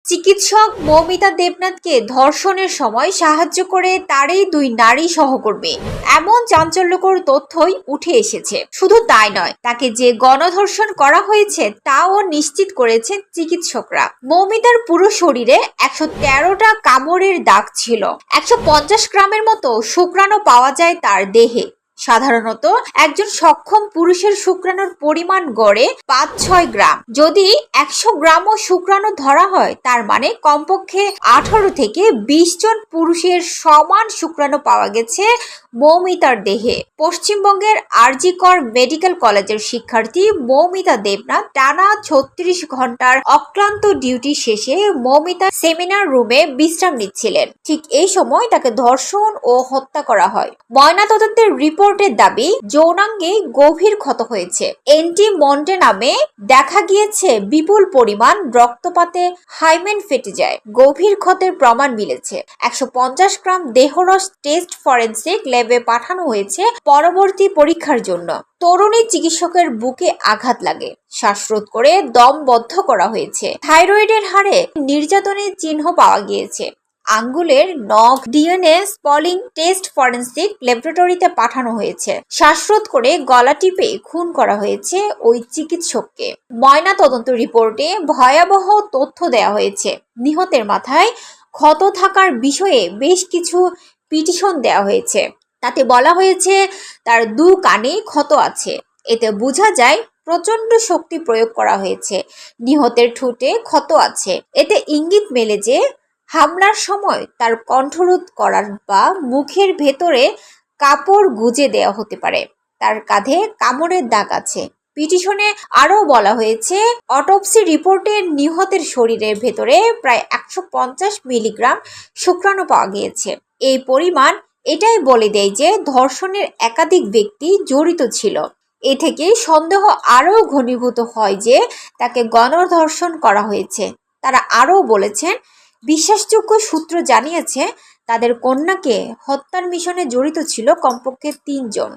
চিকিৎসক মৌমিতা দেবনাথকে ধর্ষণের সময় সাহায্য করে তারই দুই নারী সহকর্মী, এমন চাঞ্চল্যকর তথ্যই উঠে এসেছে। শুধু তাই নয়, তাকে যে গণধর্ষণ করা হয়েছে তাও নিশ্চিত করেছেন চিকিৎসকরা। মৌমিতার পুরো শরীরে 113টা কামড়ের দাগ ছিল। 150 গ্রামের মতো শুক্রাণু পাওয়া যায় তার দেহে। সাধারণত একজন সক্ষম পুরুষের শুক্রাণুর পরিমাণ গড়ে 5-6 গ্রাম। যদি 100 গ্রামও শুক্রাণু ধরা হয়, তার মানে কমপক্ষে 18 থেকে 20 জন পুরুষের সমান শুক্রাণু পাওয়া গেছে মৌমিতার দেহে। পশ্চিমবঙ্গের আরজি কর মেডিকেল কলেজের শিক্ষার্থী মৌমিতা দেবনাথ টানা 36 ঘন্টার অক্লান্ত ডিউটি শেষে মৌমিতা সেমিনার রুমে বিশ্রাম নিচ্ছিলেন। ঠিক এই সময় তাকে ধর্ষণ ও হত্যা করা হয়। ময়নাতদন্তের রিপোর্টের দাবি, যৌনাঙ্গে গভীর ক্ষত হয়েছে। এন্টিমন্টে নামে দেখা গিয়েছে বিপুল পরিমাণ রক্তপাতে হাইমেন ফেটে যায়। গভীর ক্ষতের প্রমাণ মিলেছে। 150 গ্রাম দেহরস টেস্ট ফরেনসিক ল্যাবে পাঠানো হয়েছে পরবর্তী পরীক্ষার জন্য। তরুণী চিকিৎসকের বুকে আঘাত লাগে, শ্বাসরোধ করে দম বদ্ধ করা হয়েছে। থাইরয়েডের হাড়ে নির্যাতনের চিহ্ন পাওয়া গিয়েছে। আঙ্গুলের নখ ডিএনএ স্পলিং টেস্ট ফরেনসিক ল্যাবরেটরিতে পাঠানো হয়েছে। শ্বাসরোধ করে গলা টিপে খুন করা হয়েছে ওই চিকিৎসককে। ময়না তদন্ত রিপোর্টে ভয়াবহ তথ্য দেওয়া হয়েছে। নিহতের মাথায় ক্ষত থাকার বিষয়ে বেশ কিছু পিটিশন দেওয়া হয়েছে। তাতে বলা হয়েছে তার 2 কানে ক্ষত আছে। এতে বোঝা যায় প্রচন্ড শক্তি প্রয়োগ করা হয়েছে। নিহতের ঠোঁটে ক্ষত আছে। এতে ইঙ্গিত মেলে যে হামলার সময় তার কণ্ঠরোধ করার বা মুখের ভেতরে কাপড় গুজে দেওয়া হতে পারে। তার কাঁধে কামড়ের দাগ আছে। পিটিশনে আরও বলা হয়েছে, অটোপসি রিপোর্টে নিহতের শরীরের ভেতরে প্রায় 150 মিলিগ্রাম শুক্রাণু পাওয়া গিয়েছে। এই পরিমাণ এটাই বলে দেয় যে ধর্ষণের একাধিক ব্যক্তি জড়িত ছিল। এ থেকে সন্দেহ আরও ঘনীভূত হয় যে তাকে গণধর্ষণ করা হয়েছে। তারা আরও বলেছেন, বিশ্বাসযোগ্য সূত্র জানিয়েছে তাদের কন্যাকে হত্যার মিশনে জড়িত ছিল কমপক্ষে 3 জন।